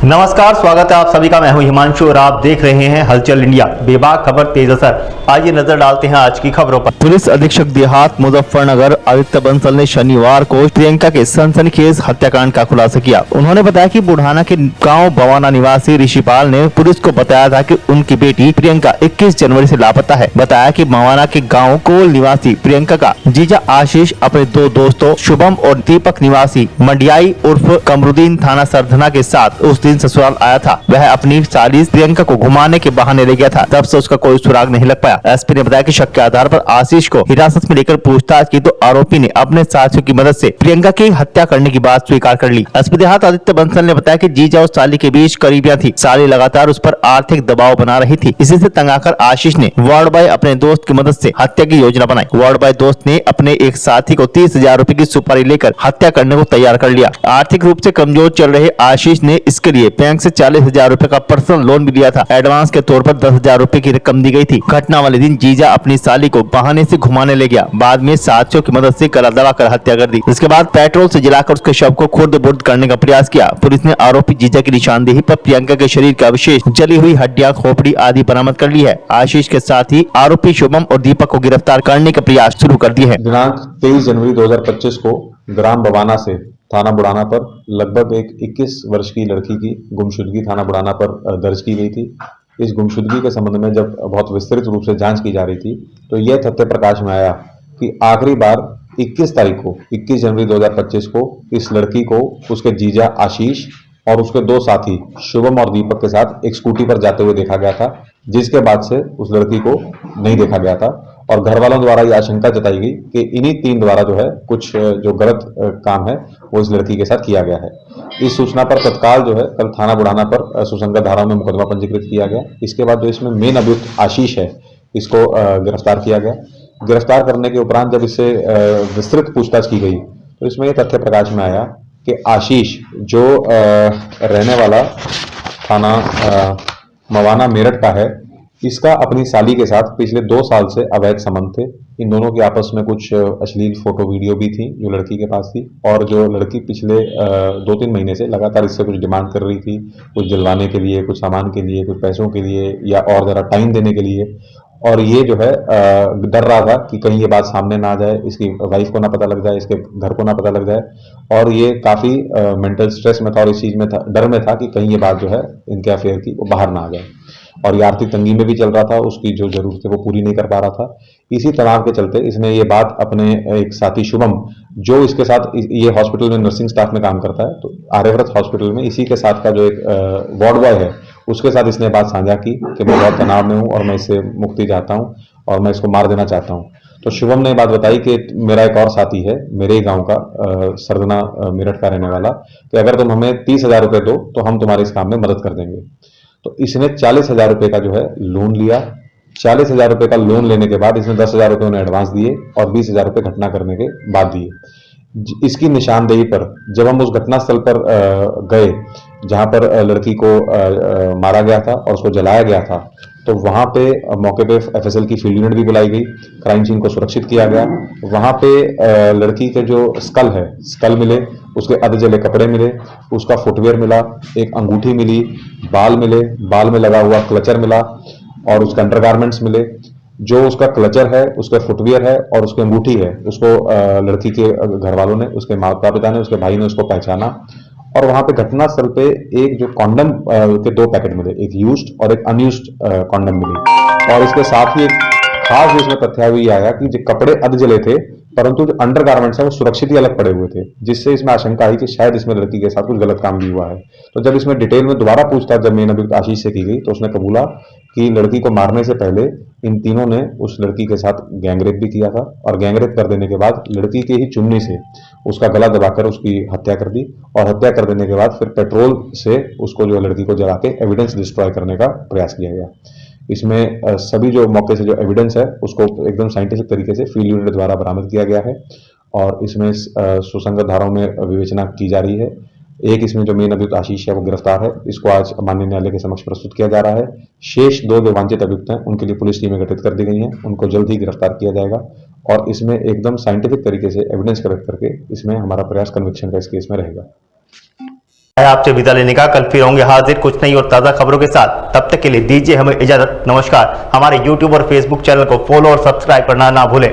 नमस्कार, स्वागत है आप सभी का। मैं हूं हिमांशु और आप देख रहे हैं हलचल इंडिया। बेबाक खबर तेज असर। आइए नजर डालते हैं आज की खबरों पर। पुलिस अधीक्षक देहात मुजफ्फरनगर आदित्य बंसल ने शनिवार को प्रियंका के सनसनीखेज हत्याकांड का खुलासा किया। उन्होंने बताया कि बुढ़ाना के गांव बवाना निवासी ऋषिपाल ने पुलिस को बताया था कि उनकी बेटी प्रियंका 21 जनवरी से लापता है। बताया कि बवाना के गाँव कोल निवासी प्रियंका का जीजा आशीष अपने दो दोस्तों शुभम और दीपक निवासी मंडियाई उर्फ कमरुद्दीन थाना सरधना के साथ उस दिन ससुराल आया था। वह अपनी साली प्रियंका को घुमाने के बहाने ले गया था। तब से उसका कोई सुराग नहीं लग पाया। एसपी ने बताया कि शक के आधार पर आशीष को हिरासत में लेकर पूछताछ की तो आरोपी ने अपने साथियों की मदद से प्रियंका की हत्या करने की बात स्वीकार कर ली। एसपी देहात आदित्य बंसल ने बताया कि जीजा और साली के बीच करीबियां थी। साली लगातार उस पर आर्थिक दबाव बना रही थी। इसी से तंग आकर आशीष ने वार्ड बॉय अपने दोस्त की मदद से हत्या की योजना बनाई। वार्ड बॉय दोस्त ने अपने एक साथी को 30,000 रूपए की सुपारी लेकर हत्या करने को तैयार कर लिया। आर्थिक रूप से कमजोर चल रहे आशीष ने इसके लिए बैंक से 40,000 रूपए का पर्सनल लोन भी लिया था। एडवांस के तौर पर 10,000 रूपए की रकम दी गई थी। घटना वाले दिन जीजा अपनी साली को बहाने से घुमाने ले गया। बाद में साथियों की मदद से गला दबाकर हत्या कर दी। इसके बाद पेट्रोल से जलाकर उसके शव को खुर्द-बुर्द करने का प्रयास किया। पुलिस ने आरोपी जीजा की निशानदेही पर प्रियंका के शरीर के अवशेष, जली हुई हड्डियां, खोपड़ी आदि बरामद कर ली है। आशीष के साथ ही आरोपी शुभम और दीपक को गिरफ्तार करने का प्रयास शुरू कर दिए हैं। दिनांक 23 जनवरी 2025 को ग्राम बवाना से थाना बुढ़ाना पर लगभग एक 21 वर्ष की लड़की की गुमशुदगी थाना बुढ़ाना पर दर्ज की गई थी। इस गुमशुदगी के संबंध में जब बहुत विस्तृत रूप से जांच की जा रही थी तो यह तथ्य प्रकाश में आया कि आखिरी बार 21 तारीख को 21 जनवरी 2025 को इस लड़की को उसके जीजा आशीष और उसके दो साथी शुभम और दीपक के साथ एक स्कूटी पर जाते हुए देखा गया था, जिसके बाद से उस लड़की को नहीं देखा गया था और घर वालों द्वारा यह आशंका जताई गई कि इन्हीं तीन द्वारा जो है कुछ जो गलत काम है वो इस लड़की के साथ किया गया है। इस सूचना पर तत्काल जो है कल थाना बुढ़ाना पर सुसंगत धाराओं में मुकदमा पंजीकृत किया गया। इसके बाद जो इसमें मेन अभियुक्त आशीष है इसको गिरफ्तार किया गया। गिरफ्तार करने के उपरांत जब इससे विस्तृत पूछताछ की गई तो इसमें यह तथ्य प्रकाश में आया कि आशीष जो रहने वाला थाना मवाना मेरठ का है, इसका अपनी साली के साथ पिछले 2 साल से अवैध संबंध थे। इन दोनों के आपस में कुछ अश्लील फोटो वीडियो भी थी जो लड़की के पास थी और जो लड़की पिछले 2-3 महीने से लगातार इससे कुछ डिमांड कर रही थी, कुछ दिलवाने के लिए, कुछ सामान के लिए, कुछ पैसों के लिए या और ज़रा टाइम देने के लिए। और ये जो है डर रहा था कि कहीं ये बात सामने ना आ जाए, इसकी वाइफ को ना पता लग जाए, इसके घर को ना पता लग जाए और ये काफ़ी मेंटल स्ट्रेस में था और इस चीज़ में था, डर में था कि कहीं ये बात जो है इनके अफेयर की वो बाहर ना आ जाए और ये आर्थिक तंगी में भी चल रहा था, उसकी जो जरूरत है वो पूरी नहीं कर पा रहा था। इसी तनाव के चलते इसने ये बात अपने एक साथी शुभम जो इसके साथ ये हॉस्पिटल में नर्सिंग स्टाफ में काम करता है, तो आर्यव्रत हॉस्पिटल में इसी के साथ का जो एक वार्ड बॉय है उसके साथ इसने बात साझा की कि मैं बहुत तनाव में हूँ और मैं इससे मुक्ति चाहता हूँ और मैं इसको मार देना चाहता हूँ। तो शुभम ने बात बताई कि मेरा एक और साथी है मेरे ही गांव का सरदना मेरठ का रहने वाला, कि अगर तुम हमें 30,000 रुपये दो तो हम तुम्हारे इस काम में मदद कर देंगे। तो इसने 40,000 रुपये का जो है लोन लिया। 40,000 रुपये का लोन लेने के बाद इसने 10,000 रुपये उन्हें एडवांस दिए और 20,000 रुपये घटना करने के बाद दिए। इसकी निशानदेही पर जब हम उस घटनास्थल पर गए जहां पर लड़की को मारा गया था और उसको जलाया गया था, तो वहां पे मौके पे एफएसएल की फील्ड यूनिट भी बुलाई गई, क्राइम सीन को सुरक्षित किया गया। वहां पे लड़की के जो स्कल मिले, उसके अध जले कपड़े मिले, उसका फुटवेयर मिला, एक अंगूठी मिली, बाल मिले, बाल में लगा हुआ क्लचर मिला और उसके अंडरगारमेंट्स मिले। जो उसका क्लचर है, उसका फुटवियर है और उसकी अंगूठी है, उसको लड़की के घर वालों ने, उसके माता पिता ने, उसके भाई ने उसको पहचाना और वहां पे घटनास्थल पे एक जो कॉन्डम के 2 पैकेट मिले, एक यूज्ड और एक अनयूज्ड कॉन्डम मिली। और इसके साथ ही एक खास जो इसमें तथ्य भी आया कि जो कपड़े अध जले थे परंतु जो अंडरगारमेंट्स है वो सुरक्षित ही अलग पड़े हुए थे, जिससे इसमें आशंका आई कि शायद इसमें लड़की के साथ कुछ गलत काम भी हुआ है। तो जब इसमें डिटेल में दोबारा पूछताछ जब मेन अभियुक्त आशीष से की गई तो उसने कबूला कि लड़की को मारने से पहले इन तीनों ने उस लड़की के साथ गैंगरेप भी किया था और गैंगरेप कर देने के बाद लड़की के ही चुन्नी से उसका गला दबाकर उसकी हत्या कर दी और हत्या कर देने के बाद फिर पेट्रोल से उसको जो लड़की को जला के एविडेंस डिस्ट्रॉय करने का प्रयास किया गया। इसमें सभी जो मौके से जो एविडेंस है उसको एकदम साइंटिफिक तरीके से फील्ड यूनिट द्वारा बरामद किया गया है और इसमें सुसंगत धाराओं में विवेचना की जा रही है। एक इसमें जो मेन अभियुक्त आशीष है वो गिरफ्तार है, इसको आज माननीय न्यायालय के समक्ष प्रस्तुत किया जा रहा है। शेष 2 जो वांछित अभियुक्त हैं उनके लिए पुलिस टीमें गठित कर दी गई हैं, उनको जल्द ही गिरफ्तार किया जाएगा और इसमें एकदम साइंटिफिक तरीके से एविडेंस कलेक्ट करके इसमें हमारा प्रयास कन्विक्शन का इस केस में रहेगा। आपसे विदा लेने का, कल फिर होंगे हाजिर कुछ नई और ताज़ा खबरों के साथ। तब तक के लिए दीजिए हमें इजाजत। नमस्कार। हमारे YouTube और Facebook चैनल को फॉलो और सब्सक्राइब करना ना भूलें।